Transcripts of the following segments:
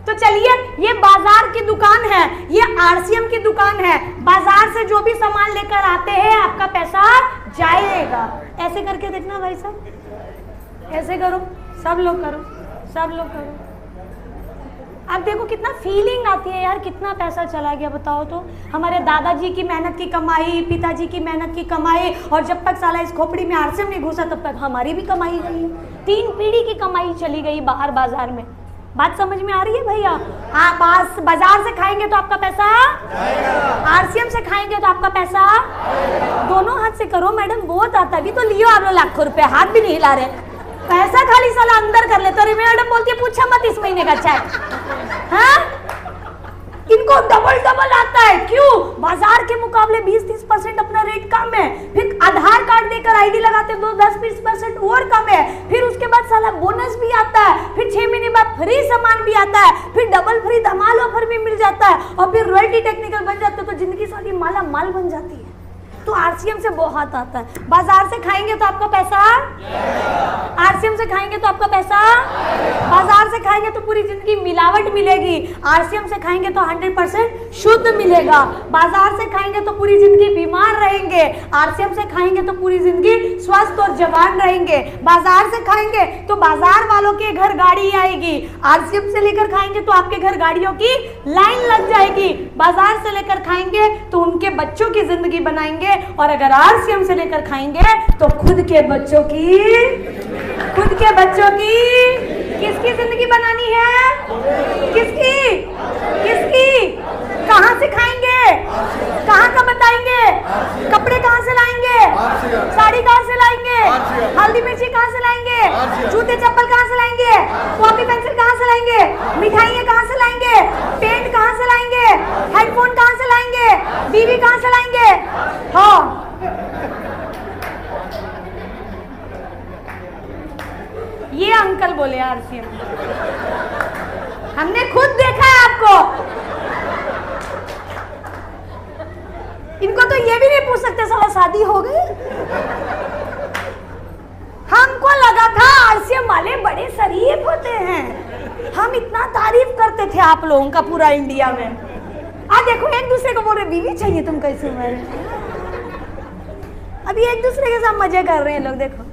तो चलिए, ये बाजार की दुकान है, ये आरसीएम की दुकान है। बाजार से जो भी सामान लेकर आते हैं आपका पैसा जाएगा। ऐसे करके देखना भाई साहब, ऐसे करो, सब लोग करो, सब लोग करो। अब देखो कितना फीलिंग आती है यार, कितना पैसा चला गया बताओ तो। हमारे दादाजी की मेहनत की कमाई, पिताजी की मेहनत की कमाई, और जब तक साला इस खोपड़ी में आरसीएम नहीं घुसा तब तक हमारी भी कमाई गई है। 3 पीढ़ी की कमाई चली गई बाहर बाजार में। बात समझ में आ रही है भैया? आप बाजार से खाएंगे तो आपका पैसा आरसीएम से खाएंगे तो आपका पैसा दोनों हाथ से करो मैडम, बहुत आता भी तो लियो आप लोग लाखों रुपए, हाथ भी नहीं हिला रहे, पैसा खाली साला अंदर कर लेते। मैडम बोलती है पूछा मत इस महीने का चेक। हाँ, इनको डबल डबल आता है। क्यों? बाजार के मुकाबले 20-30% अपना रेट कम है। फिर आधार कार्ड देकर आईडी लगाते तो 10-20% और कम है। फिर उसके बाद साला बोनस भी आता है, फिर 6 महीने बाद फ्री सामान भी आता है, फिर डबल फ्री धमाल ऑफर भी मिल जाता है, और फिर रॉयल्टी टेक्निकल बन जाते तो जिंदगी सारी माला माल बन जाती है। तो आरसीएम से बहुत आता है। बाजार से खाएंगे तो आपका पैसा, आरसीएम से खाएंगे तो आपका पैसा, बाजार से खाएंगे तो पूरी जिंदगी मिलावट मिलेगी, आरसीएम से खाएंगे तो 100% शुद्ध मिलेगा। बाजार से खाएंगे तो पूरी जिंदगी बीमार रहेंगे, आरसीएम से खाएंगे तो पूरी जिंदगी स्वस्थ और जवान रहेंगे। बाजार से खाएंगे तो बाजार वालों के घर गाड़ी आएगी, आरसीएम से लेकर खाएंगे तो आपके घर गाड़ियों की लाइन लग जाएगी। बाजार से लेकर खाएंगे तो उनके बच्चों की जिंदगी बनाएंगे, और अगर आरसीएम से लेकर खाएंगे तो खुद के बच्चों की किसकी जिंदगी बनानी है? किसकी? कहां से खाएंगे? कहां का बताएंगे? कपड़े कहां से लाएंगे? साड़ी कहां से लाएंगे? हल्दी मिर्ची कहां से लाएंगे? जूते चप्पल कहां से लाएंगे? कॉपी पेंसिल कहां से लाएंगे? मिठाइयां कहां से लाएंगे? पेंट कहां से लाएंगे? हेडफोन कहां से लाएंगे? बीवी कहां से लाएंगे? हाँ, ये अंकल बोले आरसीएम, हमने खुद देखा है आपको। इनको तो ये भी नहीं पूछ सकते साला शादी हो गई। हमको लगा था आरसीएम वाले बड़े शरीफ होते हैं, हम इतना तारीफ करते थे आप लोगों का पूरा इंडिया में। आ देखो एक दूसरे को बोल रहे बीवी चाहिए तुम कैसे मरे। अभी एक दूसरे के साथ मजे कर रहे हैं लोग। देखो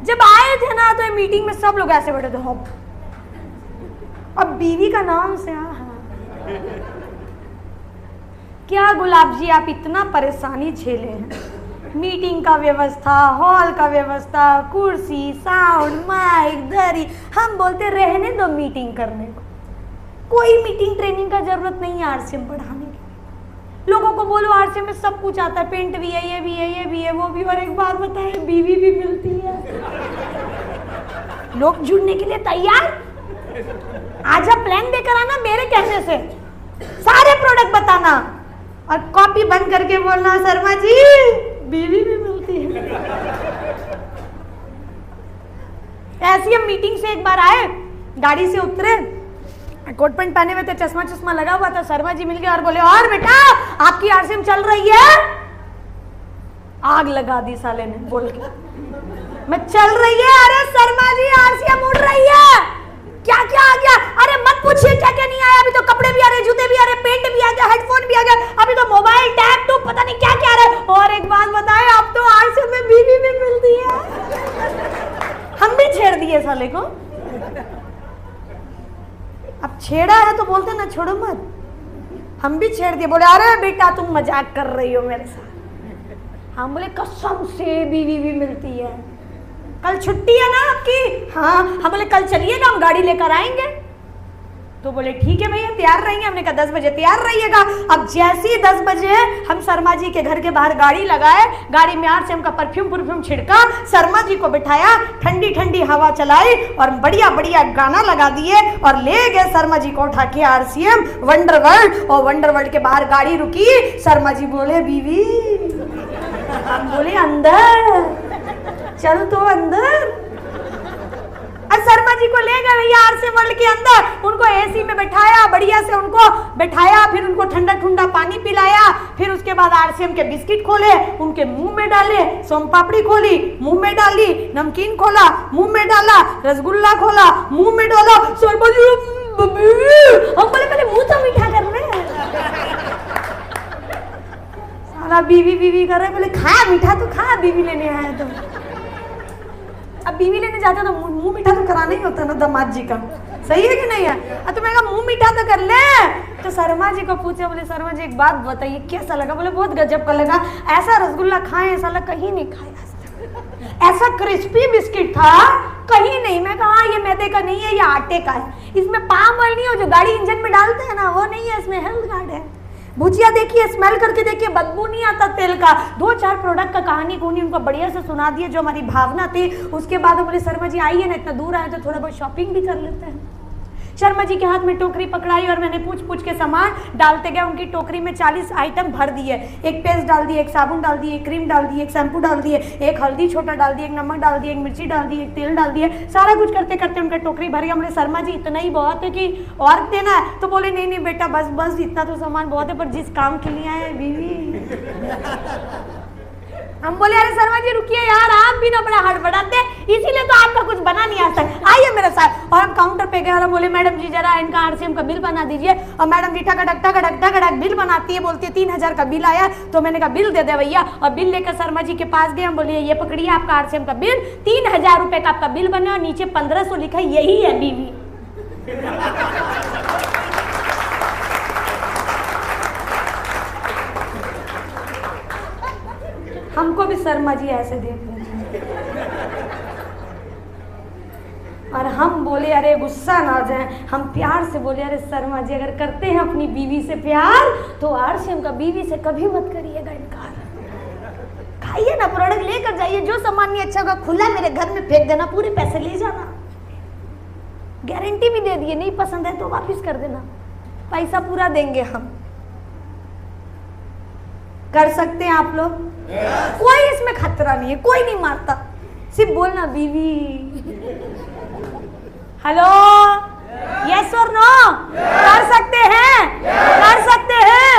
जब आए थे ना तो मीटिंग में सब लोग ऐसे बैठे थे, हॉप। अब बीवी का नाम से क्या गुलाब जी आप इतना परेशानी झेले हैं। मीटिंग का व्यवस्था, हॉल का व्यवस्था, कुर्सी, साउंड, माइक, दरी, हम बोलते रहने दो मीटिंग करने को। कोई मीटिंग ट्रेनिंग का जरूरत नहीं है आरसीएम पढ़ाने की। लोगों को बोलो आरसीएम में सब कुछ आता है, पेंट भी है, ये भी है, ये भी है, वो भी। और एक बार बताए बीवी भी मिलती है। लोग जुड़ने के लिए तैयार। आजा प्लान देकर आना मेरे कहने से, सारे प्रोडक्ट बताना और कॉपी बंद करके बोलना शर्मा जी बीवी भी मिलती है। ऐसी हम मीटिंग से एक बार आए, गाड़ी से उतरे, कोट पैंट पहने हुए थे, चश्मा चश्मा लगा हुआ था, शर्मा जी मिल गए और बोले और बेटा आपकी आरसीएम चल रही है? आग लगा दी साले ने बोल के, मैं चल रही है। अरे शर्मा जी आरसीएम उड़ रही है। क्या क्या आ गया? अरे मत पूछिए क्या क्या नहीं आया, अभी तो कपड़े भी आ रहे, जूते भी आ रहे, पेंट भी आ गया, हेडफोन भी आ गया, अभी तो मोबाइल, टैब, टूब, पता नहीं क्या क्या आ रहा है। और एक बात बताए, अब तो आरसीएम में बीवी भी मिलती है। हम भी छेड़ दिए साले को। अब छेड़ा है तो बोलते ना छोड़ो मत, हम भी छेड़ दिए। बोले अरे बेटा तुम मजाक कर रही हो मेरे साथ। हम बोले कसम से बीवी भी मिलती है। कल छुट्टी है ना आपकी? हाँ। हम बोले कल चलिएगा, हम गाड़ी लेकर आएंगे। तो बोले ठीक है भैया तैयार रहेंगे। हमने कहा 10 बजे तैयार रहिएगा। अब जैसे ही 10 बजे हम शर्मा जी के घर के बाहर गाड़ी लगाए, गाड़ी में आरसीएम का परफ्यूम छिड़का, शर्मा जी को बिठाया, ठंडी ठंडी हवा चलाई और बढ़िया बढ़िया गाना लगा दिए और ले गए शर्मा जी को उठा के आरसीएम वंडरवर्ल्ड। और वंडरवर्ल्ड के बाहर गाड़ी रुकी, शर्मा जी बोले बीवी, हम बोले अंदर चल तो अंदर। शर्मा जी को ले गए भैया आरसीएम वर्ल्ड के अंदर, उनको एसी में बैठाया, बढ़िया से उनको बैठाया, फिर उनको ठंडा ठंडा पानी पिलाया, फिर उसके बाद आरसीएम के बिस्किट खोले, उनके मुंह में डाले, सोम पापड़ी खोली, मुंह में डाली, नमकीन खोला, मुंह में डाला, रसगुल्ला खोला, मुंह में डाला, शर्मा जी बीवी बीवी कर रहे, बोले खा मीठा तो खा, बीवी लेने आया तो। अब बीवी लेने जाते तो मुंह मीठा तो कराना ही होता ना दामाद जी का, सही है कि नहीं है? तो मैं कहा मुंह मीठा तो कर ले। तो शर्मा जी को पूछे, बोले शर्मा जी एक बात बताइए कैसा लगा? बोले बहुत गजब का लगा, ऐसा रसगुल्ला खाए ऐसा लगा कहीं नहीं खाया, ऐसा क्रिस्पी बिस्किट था कहीं नहीं। मैं कहा ये मैदे का नहीं है, ये आटे का है, इसमें पाम ऑयल नहीं है जो गाड़ी इंजन में डालते हैं ना, वो नहीं है, इसमें हेल्थ कार्ड है। भुजिया देखिए, स्मेल करके देखिए, बदबू नहीं आता तेल का। 2-4 प्रोडक्ट का कहानी कूनी उनको बढ़िया से सुना दिए, जो हमारी भावना थी। उसके बाद वो बोले शर्मा जी आइए ना, इतना दूर आए तो थोड़ा बहुत शॉपिंग भी कर लेते हैं। शर्मा जी के हाथ में टोकरी पकड़ाई और मैंने पूछ के सामान डालते गए। उनकी टोकरी में 40 आइटम भर दिए। एक पेस्ट डाल दिए, एक साबुन डाल दिए, एक क्रीम डाल दिए, एक शैम्पू डाल दिए, एक हल्दी छोटा डाल दिए, एक नमक डाल दिए, एक मिर्ची डाल दी, एक तेल डाल दिए। सारा कुछ करते करते उनका टोकरी भर गया। बोले शर्मा जी इतना ही बहुत है कि और देना है? तो बोले नहीं नहीं बेटा बस बस इतना तो सामान बहुत है, पर जिस काम के लिए आए बीवी। हम बोले अरे शर्मा जी रुकिए यार, आप भी ना बड़ा हड़बड़ाते, इसीलिए तो आपका कुछ बना नहीं आता, आइए मेरे साथ। और हम काउंटर पे गए और हम बोले मैडम जी जरा इनका आरसीएम का बिल बना दीजिए। और मैडम जी टकटक बिल बनाती है, बोलती है 3000 का बिल आया। तो मैंने कहा बिल दे दे भैया, और बिल लेकर शर्मा जी के पास गए। हम बोले ये पकड़िए आपका आरसीएम का बिल, 3000 रुपए का आपका बिल बना, और नीचे 1500 लिखा, यही है बीवी। हमको भी शर्मा जी ऐसे देख रहे हैं और हम बोले अरे गुस्सा ना आ जाए, हम प्यार से बोले अरे शर्मा जी अगर करते हैं अपनी बीवी से प्यार तो आरसीएम का बीवी से कभी मत करिएगा इनकार। खाइए ना, प्रोडक्ट लेकर जाइए, जो सामान नहीं अच्छा होगा खुला मेरे घर में फेंक देना, पूरे पैसे ले जाना, गारंटी भी दे दिए, नहीं पसंद है तो वापिस कर देना, पैसा पूरा देंगे हम। कर सकते हैं आप लोग? कोई इसमें खतरा नहीं है, कोई नहीं मारता, सिर्फ बोलना बीवी। हेलो, यस और नो? कर सकते हैं, कर सकते हैं।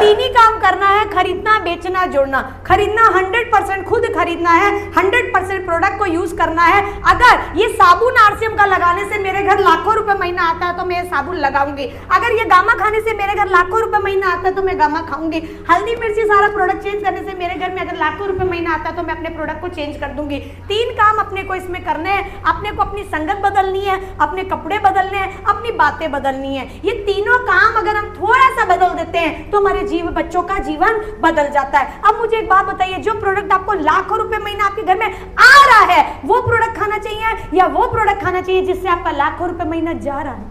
3 ही काम करना है, खरीदना, बेचना, जोड़ना। खरीदना 100% खुद खरीदना है, 100% प्रोडक्ट को यूज करना है। अगर ये साबुन आरसीएम का लगाने से मेरे घर लाखों रुपए महीना आता है तो मैं साबुन लगाऊंगी। अगर ये गामा खाने से मेरे घर लाखों रुपए महीना आता है तो मैं गामा खाऊंगी। हल्दी मिर्ची सारा प्रोडक्ट चेंज करने से मेरे घर में अगर लाखों रुपए महीना आता है तो मैं अपने प्रोडक्ट को चेंज कर दूंगी। 3 काम अपने को इसमें करने हैं। अपने को अपनी संगत बदलनी है, अपने कपड़े बदलने हैं, अपनी बातें बदलनी है। ये तीनों काम अगर हम थोड़ा सा बदल देते हैं तो हमारे बच्चों का जीवन बदल जाता है। अब मुझे एक बात बताइए, जो प्रोडक्ट आपको लाखों रुपए महीना आपके घर में आ रहा है वो प्रोडक्ट खाना चाहिए या वो प्रोडक्ट खाना चाहिए जिससे आपका लाखों रुपए महीना जा रहा है?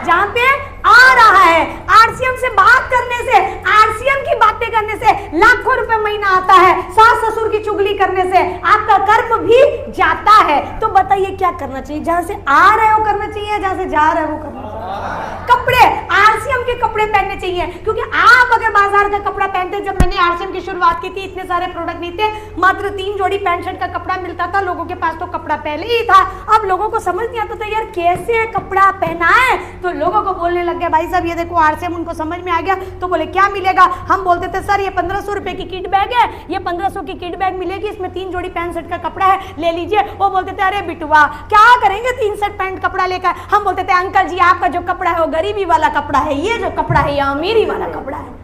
जहां पे आ रहा है। आरसीएम से बात करने से, आरसीएम की बातें करने से लाखों रुपए महीना आता है। सास ससुर की चुगली करने से आपका कर्म भी जाता है। तो बताइए क्या करना चाहिए? जहां से आ रहे हो करना चाहिए, जहां से जा रहे हो करना चाहिए। कपड़े, आरसीएम के कपड़े पहनने चाहिए, क्योंकि आप अगर बाजार का कपड़ा पहनते, जब मैंने आरसीएम की शुरुआत की थी इतने सारे प्रोडक्ट नहीं थे, मात्र 3 जोड़ी पैंट शर्ट का कपड़ा मिलता था। लोगों के पास तो कपड़ा पहले ही था। अब लोगों को समझ नहीं आता था यार कैसे कपड़ा पहना है, तो लोगों को बोलने लग गया भाई साहब ये देखो आरसीएम। उनको समझ में आ गया तो बोले क्या मिलेगा? हम बोलते थे सर ये 1500 रुपए की किट बैग है, ये 1500 की किट बैग मिलेगी, इसमें 3 जोड़ी पैंट शर्ट का कपड़ा है, ले लीजिए। वो बोलते थे अरे बिटुआ क्या करेंगे 3 सेट पैंट कपड़ा लेकर? हम बोलते थे अंकल जी आपका जो कपड़ा है वो गरीबी वाला कपड़ा है, ये जो कपड़ा है ये अमीरी वाला कपड़ा है।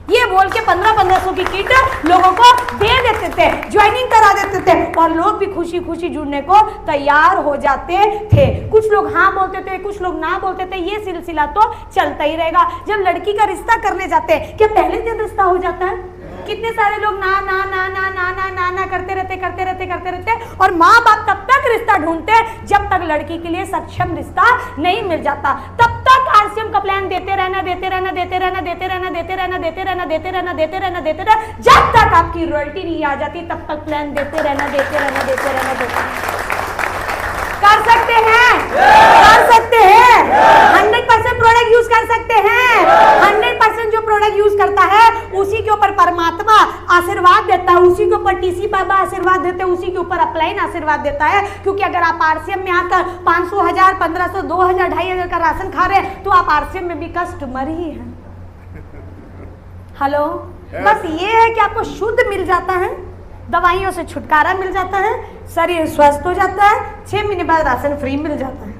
ये बोल के 1500 की किट लोगों को दे देते थे, ज्वाइनिंग करा देते थे, और लोग भी खुशी खुशी जुड़ने को तैयार हो जाते थे। कुछ लोग हाँ बोलते थे, कुछ लोग ना बोलते थे, ये सिलसिला तो चलता ही रहेगा। जब लड़की का रिश्ता करने जाते हैं, क्या पहले दिन रिश्ता हो जाता है? कितने सारे लोग ना ना ना ना ना ना ना ना करते रहते और माँ बाप तब तक रिश्ता ढूंढते हैं जब तक लड़की के लिए सक्षम रिश्ता नहीं मिल जाता। तब तक आरसीएम का प्लान देते रहना जब तक आपकी रॉयल्टी नहीं आ जाती, तब तक प्लान देते रहना। कर सकते हैं, कर सकते हैं। 100% प्रोडक्ट यूज कर सकते हैं। 100% जो प्रोडक्ट यूज करता है उसी के ऊपर परमात्मा आशीर्वाद देता है, उसी के ऊपर टीसी बाबा आशीर्वाद देते हैं, उसी के ऊपर अपलाइन आशीर्वाद देता है। क्योंकि अगर आप आरसीएम में आकर 500, 1000, 1500, 2000, 2500 का राशन खा रहे हैं तो आप आरसीएम में भी कस्टमर ही हैं। हेलो, बस ये है कि आपको शुद्ध मिल जाता है, दवाइयों से छुटकारा मिल जाता है, शरीर स्वस्थ हो जाता है, 6 महीने बाद राशन फ्री मिल जाता है।